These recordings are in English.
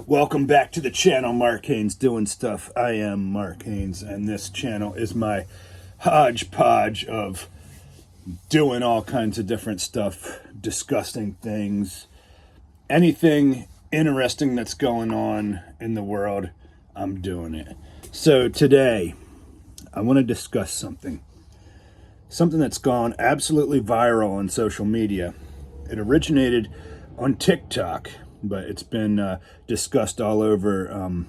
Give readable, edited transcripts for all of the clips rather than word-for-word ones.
Welcome back to the channel, Mark Haynes Doing Stuff. I am Mark Haynes, and this channel is my hodgepodge of doing all kinds of different stuff, discussing things, anything interesting that's going on in the world, I'm doing it. So today, I want to discuss something that's gone absolutely viral on social media. It originated on TikTok, but it's been discussed all over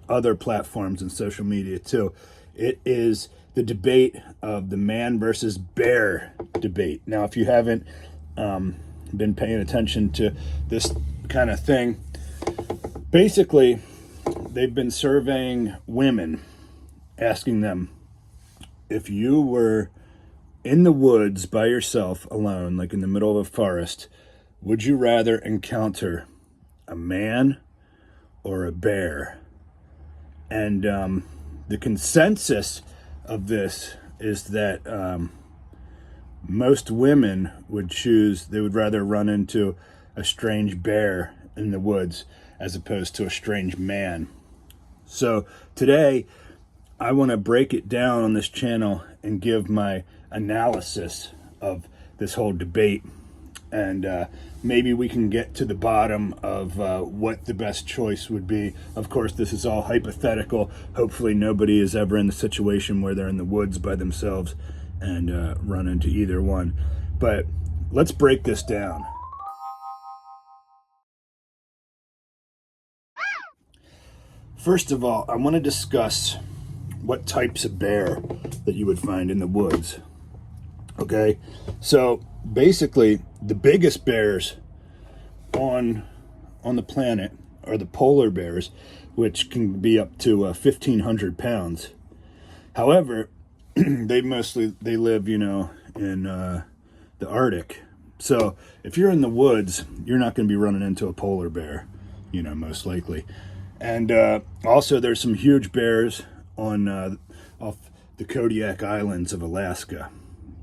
other platforms and social media too. It is the debate of the man versus bear debate. Now, if you haven't been paying attention to this kind of thing, basically, they've been surveying women, asking them, if you were in the woods by yourself, alone, like in the middle of a forest, would you rather encounter a man or a bear? And the consensus of this is that most women would they would rather run into a strange bear in the woods as opposed to a strange man. So today, I want to break it down on this channel and give my analysis of this whole debate. And maybe we can get to the bottom of what the best choice would be. Of course, this is all hypothetical. Hopefully nobody is ever in the situation where they're in the woods by themselves and run into either one. But let's break this down. First of all, I want to discuss what types of bear that you would find in the woods. Okay, so basically the biggest bears on the planet are the polar bears, which can be up to 1,500 pounds. However, they live, in the Arctic. So if you're in the woods, you're not going to be running into a polar bear, most likely. And also there's some huge bears on off the Kodiak Islands of Alaska.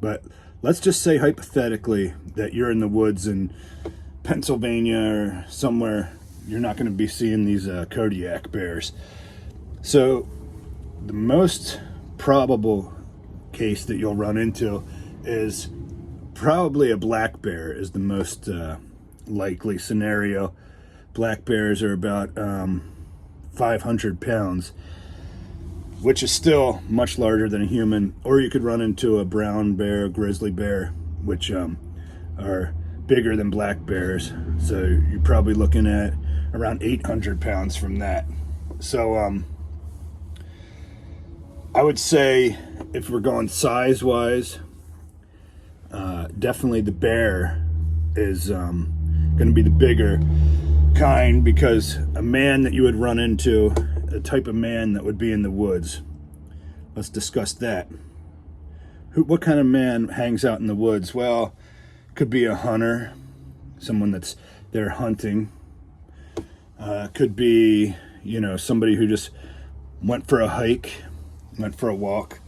But let's just say hypothetically that you're in the woods in Pennsylvania or somewhere. You're not going to be seeing these Kodiak bears. So the most probable case that you'll run into is probably a black bear is the most likely scenario. Black bears are about 500 pounds. Which is still much larger than a human. Or you could run into a brown bear, grizzly bear, which are bigger than black bears. So you're probably looking at around 800 pounds from that. So I would say if we're going size-wise, definitely the bear is going to be the bigger kind, because a man that you would run into, the type of man that would be in the woods. Let's discuss that. What kind of man hangs out in the woods? Well, could be a hunter, someone that's there hunting. Could be, somebody who just went for a hike, went for a walk.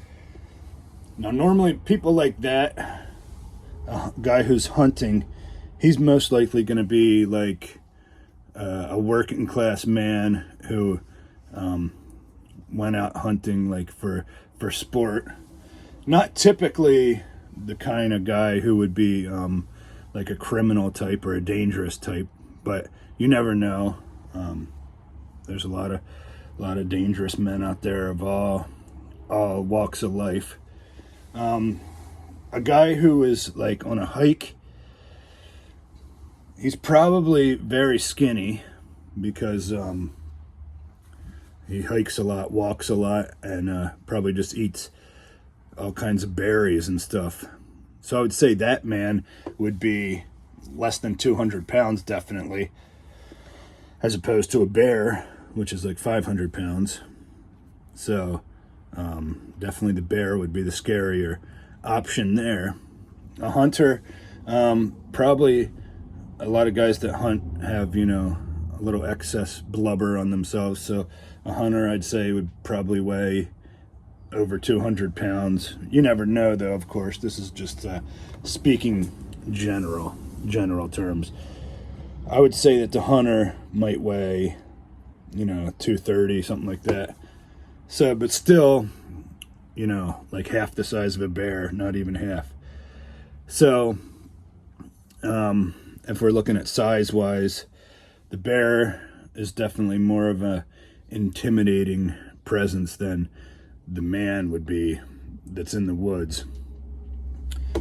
Now, normally people like that, a guy who's hunting, he's most likely going to be like a working class man who went out hunting like for sport. Not typically the kind of guy who would be like a criminal type or a dangerous type, but you never know. There's a lot of dangerous men out there of all walks of life. A guy who is like on a hike, he's probably very skinny because he hikes a lot, walks a lot, and probably just eats all kinds of berries and stuff. So I would say that man would be less than 200 pounds, definitely, as opposed to a bear, which is like 500 pounds. So definitely the bear would be the scarier option there. A hunter, probably a lot of guys that hunt have, a little excess blubber on themselves. So a hunter, I'd say, would probably weigh over 200 pounds. You never know, though, of course. This is just speaking general terms. I would say that the hunter might weigh 230, something like that. So, but still, like half the size of a bear, not even half. So, if we're looking at size-wise, the bear is definitely more of a intimidating presence than the man would be that's in the woods.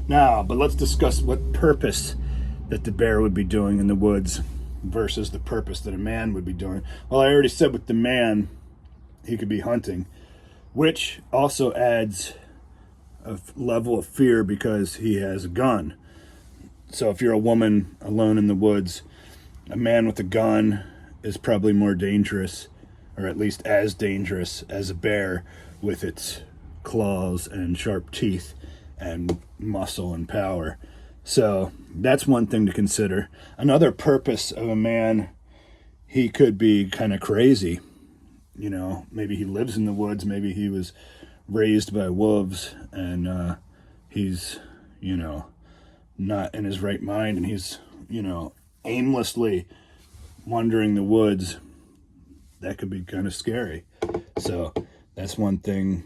Now, but let's discuss what purpose that the bear would be doing in the woods versus the purpose that a man would be doing. Well, I already said with the man, he could be hunting, which also adds a level of fear because he has a gun. So if you're a woman alone in the woods, a man with a gun is probably more dangerous, or at least as dangerous as a bear with its claws and sharp teeth and muscle and power. So that's one thing to consider. Another purpose of a man, he could be kind of crazy. Maybe he lives in the woods. Maybe he was raised by wolves and he's, not in his right mind, and he's, aimlessly wandering the woods. That could be kind of scary. So that's one thing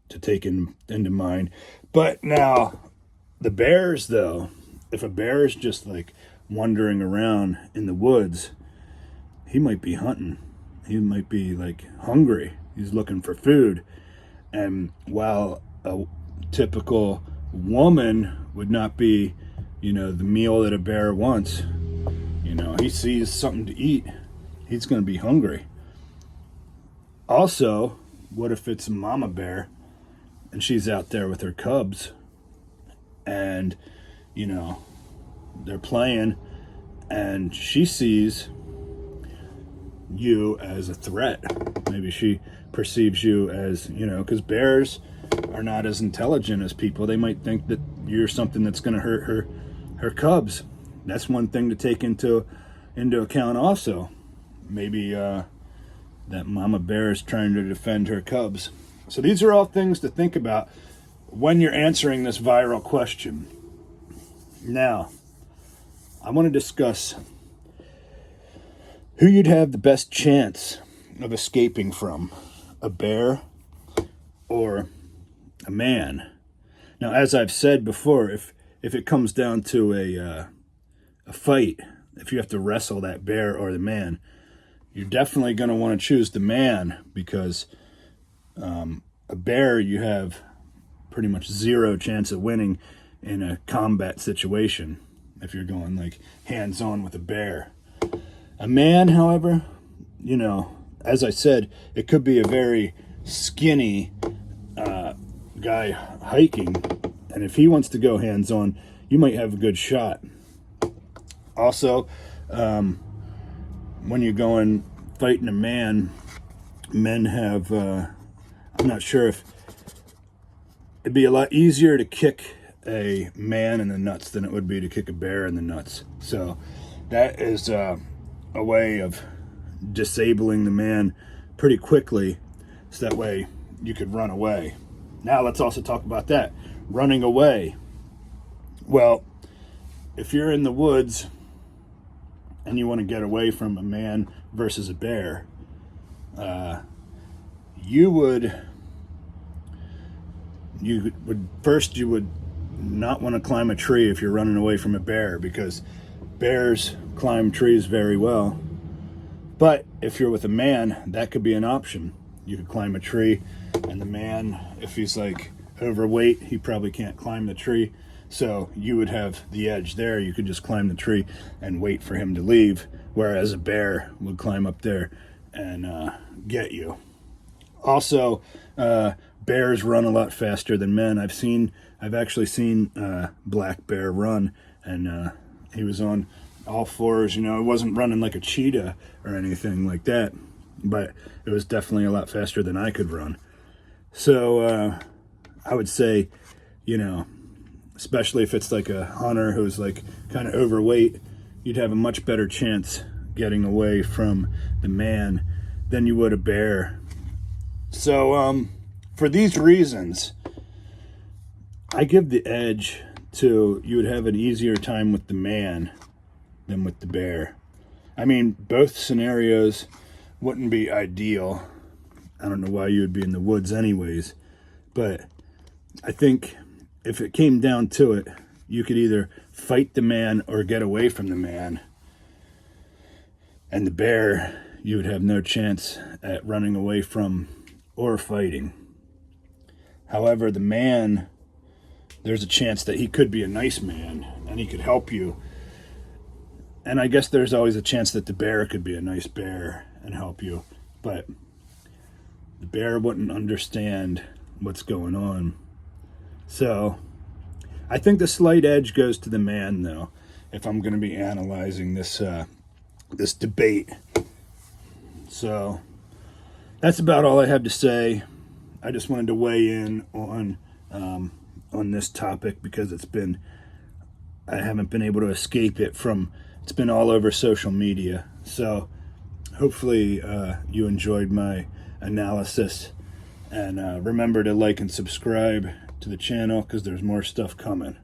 to take into mind. But now, the bears, though, if a bear is just like wandering around in the woods, he might be hunting. He might be like hungry. He's looking for food. And while a typical woman would not be, the meal that a bear wants, he sees something to eat, he's going to be hungry. Also, what if it's a mama bear and she's out there with her cubs and, they're playing and she sees you as a threat? Maybe she perceives you as, because bears are not as intelligent as people. They might think that you're something that's going to hurt her cubs. That's one thing to take into account also. Maybe that mama bear is trying to defend her cubs. So these are all things to think about when you're answering this viral question. Now, I want to discuss who you'd have the best chance of escaping from, a bear or a man. Now, as I've said before, if it comes down to a fight, if you have to wrestle that bear or the man, you're definitely going to want to choose the man, because a bear, you have pretty much zero chance of winning in a combat situation if you're going like hands-on with a bear. A man, however, as I said, it could be a very skinny guy hiking, and if he wants to go hands-on, you might have a good shot. Also, when you're going fighting a man, men have, I'm not sure if it'd be a lot easier to kick a man in the nuts than it would be to kick a bear in the nuts. So that is a way of disabling the man pretty quickly, so that way you could run away. Now let's also talk about that, running away. Well, if you're in the woods and you want to get away from a man versus a bear, you would not want to climb a tree if you're running away from a bear, because bears climb trees very well. But if you're with a man, that could be an option. You could climb a tree, and the man, if he's like overweight, he probably can't climb the tree. So you would have the edge there. You could just climb the tree and wait for him to leave, whereas a bear would climb up there and get you. Also, bears run a lot faster than men. I've actually seen black bear run, and he was on all fours. It wasn't running like a cheetah or anything like that, but it was definitely a lot faster than I could run. So I would say, especially if it's like a hunter who's like kind of overweight, you'd have a much better chance getting away from the man than you would a bear. So for these reasons, I give the edge to, you would have an easier time with the man than with the bear. I mean, both scenarios wouldn't be ideal. I don't know why you would be in the woods anyways, but I think if it came down to it, you could either fight the man or get away from the man. And the bear, you would have no chance at running away from or fighting. However, the man, there's a chance that he could be a nice man and he could help you. And I guess there's always a chance that the bear could be a nice bear and help you. But the bear wouldn't understand what's going on. So I think the slight edge goes to the man, though, if I'm going to be analyzing this this debate. So that's about all I have to say. I just wanted to weigh in on this topic because I haven't been able to escape it it's been all over social media. So hopefully you enjoyed my analysis, and remember to like and subscribe to the channel because there's more stuff coming.